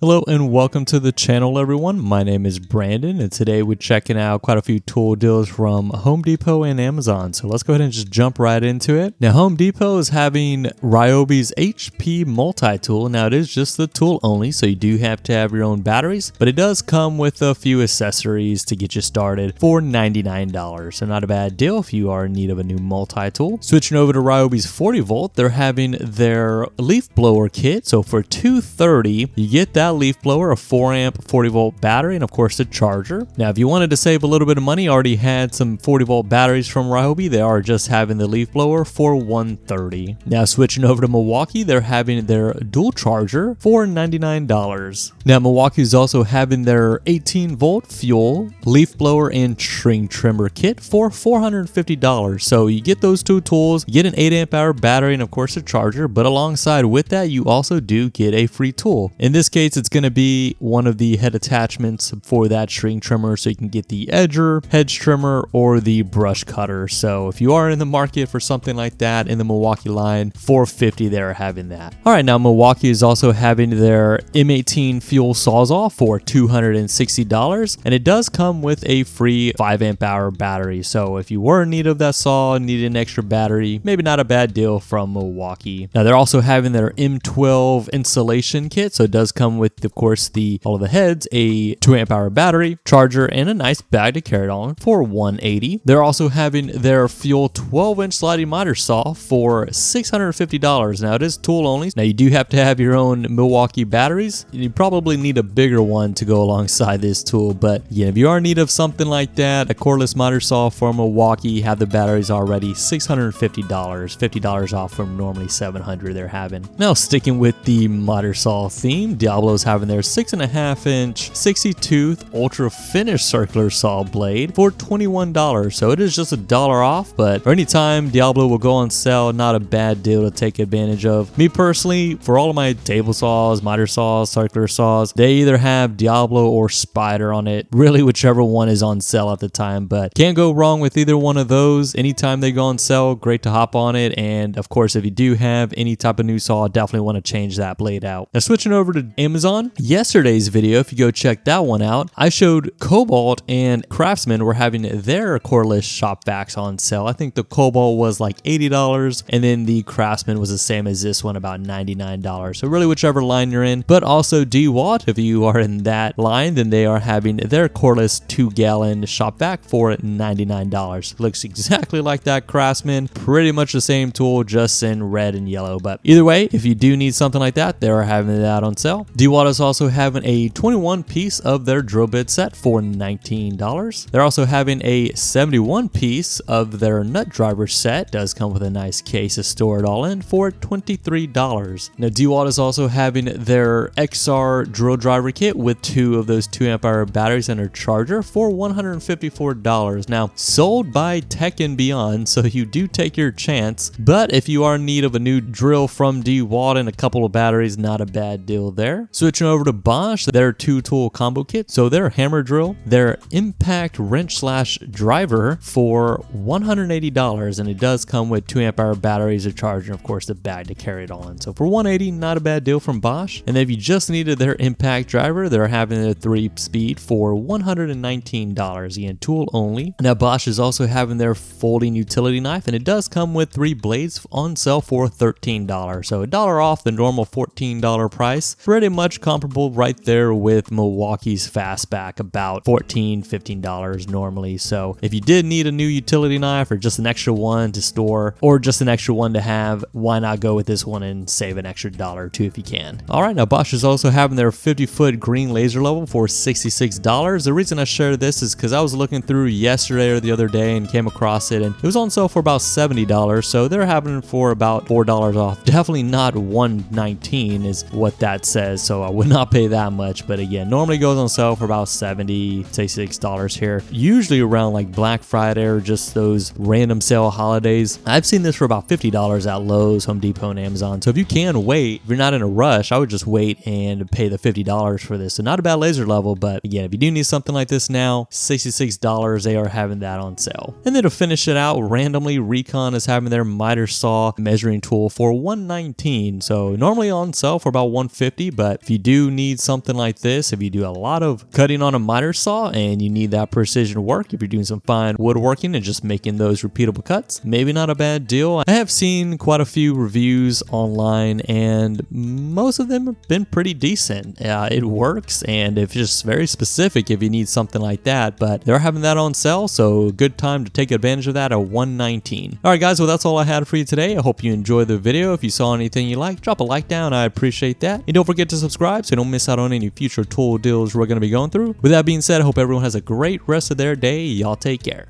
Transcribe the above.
Hello and welcome to the channel, everyone. My name is Brandon, and today we're checking out quite a few tool deals from Home Depot and Amazon. So let's go ahead and just jump right into it. Now, Home Depot is having Ryobi's HP multi-tool. Now, it is just the tool only, so you do have to have your own batteries, but it does come with a few accessories to get you started for $99. So not a bad deal if you are in need of a new multi-tool. Switching over to Ryobi's 40 volt, they're having their leaf blower kit. So for $230, you get that leaf blower, a 4 amp 40 volt battery, and of course the charger. Now if you wanted to save a little bit of money, already had some 40 volt batteries from Ryobi, they are just having the leaf blower for $130. Now switching over to Milwaukee, they're having their dual charger for $99. Now Milwaukee is also having their 18 volt fuel leaf blower and string trimmer kit for $450. So you get those two tools, you get an 8 amp hour battery, and of course a charger, but alongside with that you also do get a free tool. In this case, it's going to be one of the head attachments for that string trimmer, so you can get the edger, hedge trimmer, or the brush cutter. So if you are in the market for something like that in the Milwaukee line, $450 they're having that. All right, now Milwaukee is also having their M18 fuel Sawzall for $260, and it does come with a free 5 amp hour battery. So if you were in need of that saw and needed an extra battery, maybe not a bad deal from Milwaukee. Now they're also having their M12 installation kit, so it does come with, of course, all of the heads, a 2 amp hour battery, charger, and a nice bag to carry it on for $180. They're also having their fuel 12-inch sliding miter saw for $650. Now it is tool only. Now you do have to have your own Milwaukee batteries. You probably need a bigger one to go alongside this tool, but yeah, if you are in need of something like that, a cordless miter saw from Milwaukee, have the batteries already, $650, $50 off from normally $700 they're having. Now sticking with the miter saw theme, Diablo's having their 6.5 inch 60 tooth ultra finish circular saw blade for $21. So it is just $1 off, but for any time Diablo will go on sale, not a bad deal to take advantage of. Me personally, for all of my table saws, miter saws, circular saws, they either have Diablo or Spider on it, really whichever one is on sale at the time, but can't go wrong with either one of those. Anytime they go on sale, great to hop on it. And of course, if you do have any type of new saw, definitely want to change that blade out. Now switching over to Amazon, yesterday's video, if you go check that one out, I showed Cobalt and Craftsman were having their cordless shop vacs on sale. I think the Cobalt was like $80, and then the Craftsman was the same as this one, about $99. So really whichever line you're in, but also DeWalt, if you are in that line, then they are having their cordless 2-gallon shop vac for $99. Looks exactly like that Craftsman, pretty much the same tool, just in red and yellow. But either way, if you do need something like that, they are having that on sale. DeWalt is also having a 21 piece of their drill bit set for $19. They're also having a 71 piece of their nut driver set. Does come with a nice case to store it all in for $23. Now DeWalt is also having their XR drill driver kit with 2 of those 2 amp hour batteries and a charger for $154. Now sold by Tech and Beyond, so you do take your chance, but if you are in need of a new drill from DeWalt and a couple of batteries, not a bad deal there. Switching over to Bosch, their 2-tool combo kit, so their hammer drill, their impact wrench slash driver for $180, and it does come with 2 amp hour batteries, a charger, and of course the bag to carry it on. So for $180, not a bad deal from Bosch. And then if you just needed their impact driver, they're having a 3-speed for $119, again tool only. Now Bosch is also having their folding utility knife, and it does come with 3 blades on sale for $13. So $1 off the normal $14 price. Pretty much comparable right there with Milwaukee's Fastback, about $14, $15 normally. So if you did need a new utility knife or just an extra one to store or just an extra one to have, why not go with this one and save an extra $1 or $2 if you can. All right, now Bosch is also having their 50-foot green laser level for $66. The reason I share this is because I was looking through yesterday or the other day and came across it, and it was on sale for about $70. So they're having it for about $4 off. Definitely not $119 is what that says, so I would not pay that much. But again, normally goes on sale for about $70, say $6 here. Usually around like Black Friday or just those random sale holidays. I've seen this for about $50 at Lowe's, Home Depot, and Amazon. So if you can wait, if you're not in a rush, I would just wait and pay the $50 for this. So not a bad laser level, but again, if you do need something like this now, $66, they are having that on sale. And then to finish it out, randomly, Recon is having their miter saw measuring tool for $119. So normally on sale for about $150, but if if you do need something like this, if you do a lot of cutting on a miter saw and you need that precision work, if you're doing some fine woodworking and just making those repeatable cuts, maybe not a bad deal. I have seen quite a few reviews online and most of them have been pretty decent. It works, and it's just very specific if you need something like that, but they're having that on sale, so good time to take advantage of that at $119. All right guys, well that's all I had for you today. I hope you enjoyed the video. If you saw anything you like, drop a like down. I appreciate that. And don't forget to subscribe so you don't miss out on any future tool deals we're going to be going through. With that being said, I hope everyone has a great rest of their day. Y'all take care.